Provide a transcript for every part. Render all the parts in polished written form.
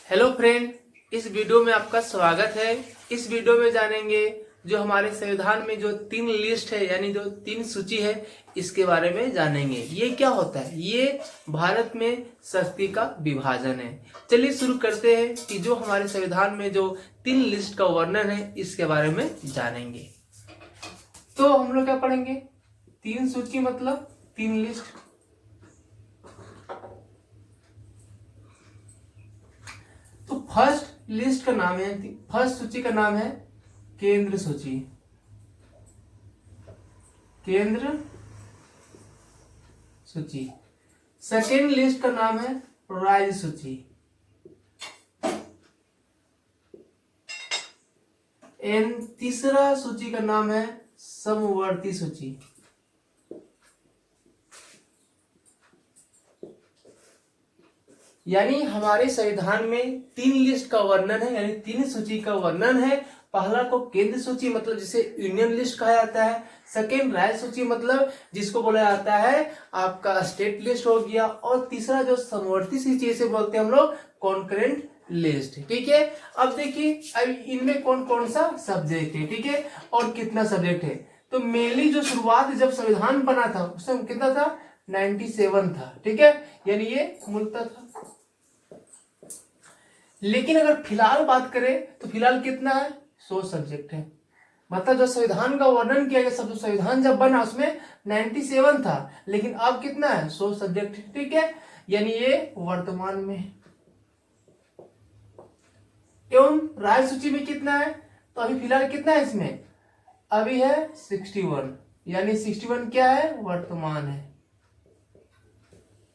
Hello friend, इस video में आपका स्वागत है। इस वीडियो में जानेंगे जो हमारे संविधान में जो 3 लिस्ट है यानी जो 3 सूची है इसके बारे में जानेंगे। ये क्या होता है? ये भारत में शक्ति का विभाजन है। चलिए शुरू करते हैं कि जो हमारे संविधान में जो 3 लिस्ट का वर्णन है इसके बारे में जानेंगे। तो हम लोग क्या पढ़ेंगे? 3 सूची मतलब 3 लिस्ट। तो फर्स्ट लिस्ट का नाम है, फर्स्ट सूची का नाम है केंद्र सूची। केंद्र सूची। सेकेंड लिस्ट का नाम है राज्य सूची। एंड तीसरा सूची का नाम है समवर्ती सूची। यानी हमारे संविधान में 3 लिस्ट का वर्णन है, यानी 3 सूची का वर्णन है। पहला को केंद्र सूची मतलब जिसे यूनियन लिस्ट कहा जाता है। सेकेंड राज्य सूची मतलब जिसको बोला जाता है आपका स्टेट लिस्ट हो गया। और तीसरा जो समवर्ती सूची इसे बोलते हैं हम लोग कॉन्करेंट लिस्ट। ठीक है, अब देखिए अब इनमें कौन कौन सा सब्जेक्ट है, ठीक है, और कितना सब्जेक्ट है। तो मेनली जो शुरुआत जब संविधान बना था उस समय कितना था? 97 था। ठीक है, यानी ये मूलतः था। लेकिन अगर फिलहाल बात करें तो फिलहाल कितना है? 100 सब्जेक्ट है। मतलब जो संविधान का वर्णन किया गया, सब संविधान जब बना उसमें 97 था, लेकिन अब कितना है? 100 सब्जेक्ट। ठीक है, यानी ये वर्तमान में है। एवं राज्य सूची में कितना है? तो अभी फिलहाल कितना है इसमें? अभी है 61, यानी 61 क्या है? वर्तमान है।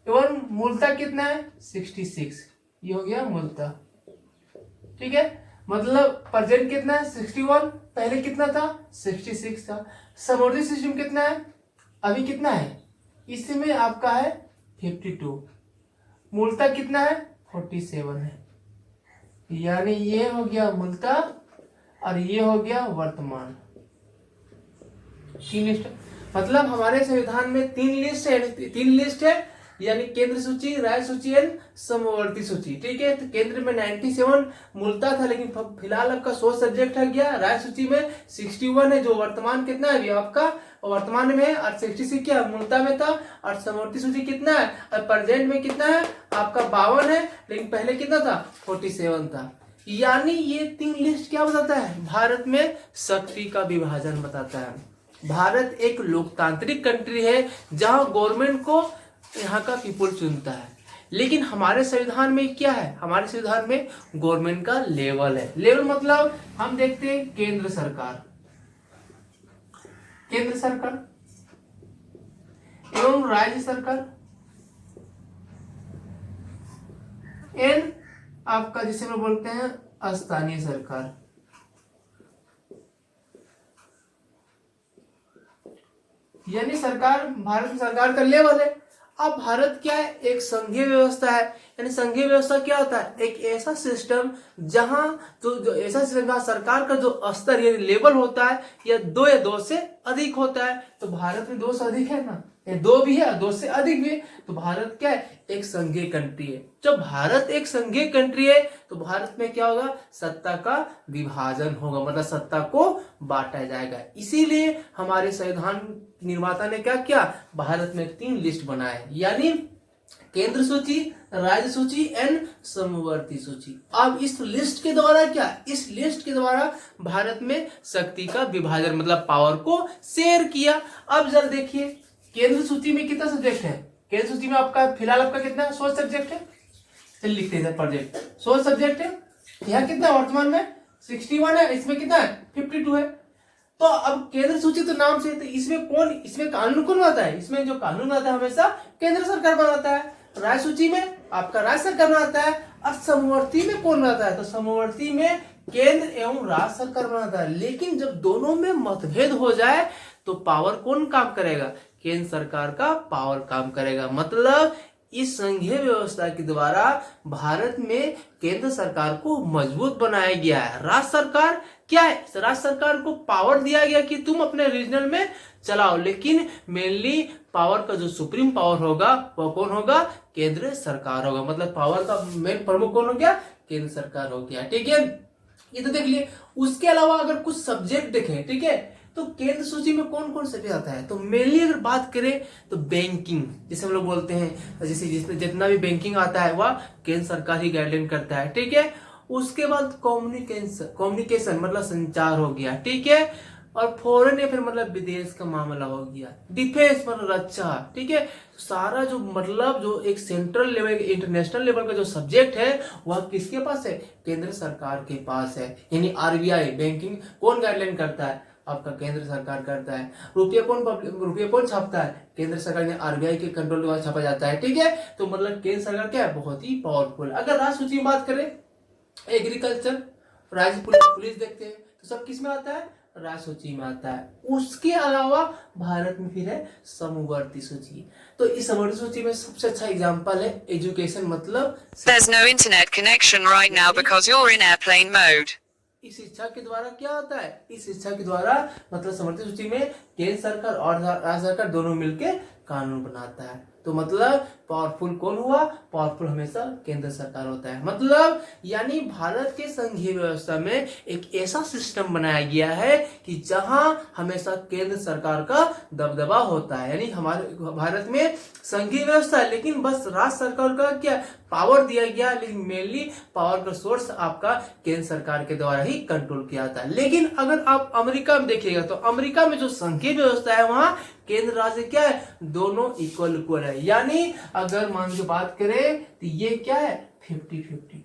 एवं मूलतः कितना है? 66, ये हो गया मूलतः। ठीक है, मतलब प्रेजेंट कितना है? 61, पहले कितना था? 66 था। समवर्ती सिस्टम कितना है? अभी कितना है? इसमें आपका है 52, मूलतः कितना है? 47 है। यानी ये हो गया मूलतः और ये हो गया वर्तमान। 3 लिस्ट, मतलब हमारे संविधान में 3 लिस्ट है, 3 लिस्ट है, यानी केंद्र सूची, राज्य सूची एंड समवर्ती सूची। ठीक है, तो केंद्र में 97 मूलतः था, लेकिन फिलहाल आपका 100 सब्जेक्ट है गया। राज्य सूची में 61 है, जो वर्तमान कितना है अभी आपका वर्तमान में है, और 66 क्या मूलतः में था। और समवर्ती सूची कितना है? और प्रेजेंट में कितना है आपका? 52 है, लेकिन पहले कितना था? 47 था। यानी ये 3 लिस्ट क्या बताता है? भारत में शक्ति का विभाजन बताता है। भारत एक लोकतांत्रिक कंट्री है जहां गवर्नमेंट को यहाँ का पीपुल चुनता है। लेकिन हमारे संविधान में क्या है? हमारे संविधान में गवर्नमेंट का लेवल है। लेवल मतलब हम देखते हैं केंद्र सरकार, केंद्र सरकार एवं राज्य सरकार एवं आपका जिसे हम बोलते हैं स्थानीय सरकार। यानी सरकार, भारत में सरकार का लेवल है। अब भारत क्या है? एक संघीय व्यवस्था है। यानी संघीय व्यवस्था क्या होता है? एक ऐसा सिस्टम जहां जो ऐसा सिस्टम सरकार का जो स्तर यानी लेवल होता है या 2 या 2 से अधिक होता है। तो भारत में 2 से अधिक है ना, 2 भी है, 2 से अधिक भी है। तो भारत क्या है? एक संघीय कंट्री है। जब भारत एक संघीय कंट्री है तो भारत में क्या होगा? सत्ता का विभाजन होगा, मतलब सत्ता को बांटा जाएगा। इसीलिए हमारे संविधान निर्माता ने क्या किया? भारत में 3 लिस्ट बनाए, यानी केंद्र सूची, राज्य सूची एंड समवर्ती सूची। अब इस लिस्ट के द्वारा क्या? इस लिस्ट के द्वारा भारत में शक्ति का विभाजन मतलब पावर को शेयर किया। अब जरा देखिए केंद्र सूची में कितना सब्जेक्ट है? केंद्र सूची में आपका फिलहाल आपका कितना? 100 सब्जेक्ट है। चलिए लिखते हैं प्रोजेक्ट। 100 सब्जेक्ट है। यहाँ कितना वर्तमान में? 61 है। इसमें कितना है? 52 है। तो अब केंद्र सूची तो नाम से, तो इसमें कानून कौन बनाता है? इसमें जो कानून बनाता है हमेशा केंद्र सरकार बनाता है। राज्य सूची में आपका राज्य सरकार बनाता है। और समवर्ती में कौन बनाता है? तो समवर्ती में केंद्र एवं राज्य सरकार बनाता है। लेकिन जब दोनों में मतभेद हो जाए तो पावर कौन काम करेगा? केंद्र सरकार का पावर काम करेगा। मतलब इस संघीय व्यवस्था के द्वारा भारत में केंद्र सरकार को मजबूत बनाया गया है। राज्य सरकार क्या है, राज्य सरकार को पावर दिया गया कि तुम अपने रीजनल में चलाओ, लेकिन मेनली पावर का जो सुप्रीम पावर होगा वो कौन होगा, केंद्र सरकार होगा। मतलब पावर का मेन प्रमुख कौन हो गया, केंद्र सरकार हो गया। ठीक है, ये तो देख लिए। उसके अलावा अगर कुछ सब्जेक्ट देखें, ठीक है, तो केंद्र सूची में कौन कौन सब्जेक्ट आता है, तो मेनली अगर बात करें तो बैंकिंग, जिसे हम लोग बोलते हैं, जैसे जितना भी बैंकिंग आता है वह केंद्र सरकार ही गाइडलाइन करता है। ठीक है, उसके बाद कम्युनिकेशन मतलब संचार हो गया। ठीक है, और फॉरेन अफेयर मतलब विदेश का मामला हो गया। डिफेंस मतलब रक्षा। ठीक है, सारा जो मतलब जो एक सेंट्रल लेवल इंटरनेशनल लेवल का जो सब्जेक्ट है वह किसके पास है, केंद्र सरकार के पास है। यानी आरबीआई बैंकिंग कौन गाइडलाइन करता है, आपका केंद्र सरकार करता है। रुपया कौन छापता है, केंद्र सरकार ने आरबीआई के कंट्रोल के बाद छापा जाता है। ठीक है, तो मतलब केंद्र सरकार क्या है, बहुत ही पावरफुल। अगर राज्य सूची की बात करें, एग्रीकल्चर, राज्य पुलिस देखते हैं, तो सब किस में आता है, राज्य सूची में आता है। उसके अलावा भारत में फिर है समवर्ती सूची। तो इस समवर्ती सूची में सबसे अच्छा एग्जांपल है एजुकेशन, मतलब There's no internet connection right now because you're in airplane mode. इस शिक्षा के द्वारा क्या होता है, इस शिक्षा के द्वारा मतलब समवर्ती सूची में केंद्र सरकार और राज्य सरकार दोनों मिलकर कानून बनाता है। तो मतलब पावरफुल कौन हुआ, पावरफुल हमेशा केंद्र सरकार होता है। मतलब यानी भारत के संघीय व्यवस्था में एक ऐसा सिस्टम बनाया गया है कि जहां हमेशा केंद्र सरकार का दबदबा होता है। यानी हमारे भारत में संघीय व्यवस्था है, लेकिन बस राज्य सरकार का क्या पावर दिया गया, लेकिन मेनली पावर का सोर्स आपका केंद्र सरकार के द्वारा ही कंट्रोल किया जाता है। लेकिन अगर आप अमेरिका में देखिएगा तो अमेरिका में जो संघीय व्यवस्था है वहां केंद्र राज्य क्या है, दोनों इक्वल है। यानी अगर मान के बात करें तो ये क्या है, 50-50।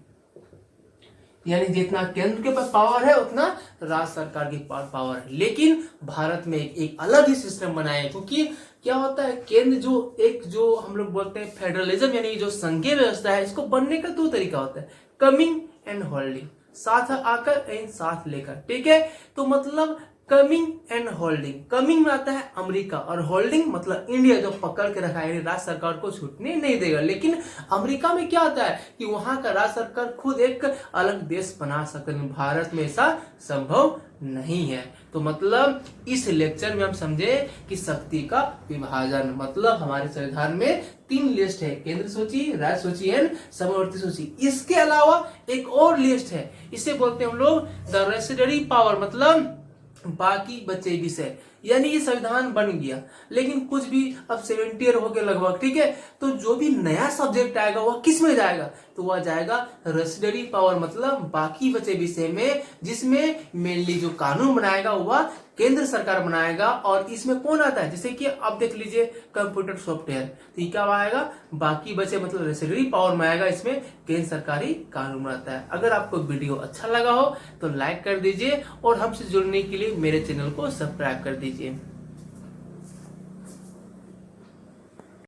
यानी जितना केंद्र के पास पावर है उतना राज्य सरकार की पावर है। लेकिन भारत में एक अलग ही सिस्टम बनाया है, क्योंकि क्या होता है, केंद्र जो हम लोग बोलते हैं फेडरलिज्म, यानी जो संघीय व्यवस्था है, इसको बनने का दो तरीका होता है, कमिंग एंड होल्डिंग, साथ आकर एंड साथ लेकर। ठीक है, तो मतलब कमिंग एंड होल्डिंग, कमिंग में आता है अमेरिका और होल्डिंग मतलब इंडिया, जो पकड़ के रखा है, राज्य सरकार को छूटने नहीं देगा। लेकिन अमेरिका में क्या होता है कि वहां का राज्य सरकार खुद एक अलग देश बना सकते हैं, भारत में ऐसा संभव नहीं है। तो मतलब इस लेक्चर में हम समझे कि शक्ति का विभाजन, मतलब हमारे संविधान में 3 लिस्ट है, केंद्र सूची, राज्य सूची एंड समवर्ती सूची। इसके अलावा एक और लिस्ट है, इसे बोलते हैं हम लोग द रेसिडरी पावर, मतलब बाकी बचे विषय। यानी ये संविधान बन गया, लेकिन कुछ भी अब 70 ईयर हो गए लगभग। ठीक है, तो जो भी नया सब्जेक्ट आएगा वह किस में जाएगा, तो वह जाएगा रेसिडरी पावर, मतलब बाकी बचे विषय में, जिसमें मेनली जो कानून बनाएगा वह केंद्र सरकार बनाएगा। और इसमें कौन आता है, जैसे कि अब देख लीजिए कंप्यूटर सॉफ्टवेयर, तो ये क्या आएगा, बाकी बचे मतलब रेसिडरी पावर में आएगा, इसमें केंद्र सरकार ही कानून बनाता है। अगर आपको वीडियो अच्छा लगा हो तो लाइक कर दीजिए और हमसे जुड़ने के लिए मेरे चैनल को सब्सक्राइब कर दीजिए।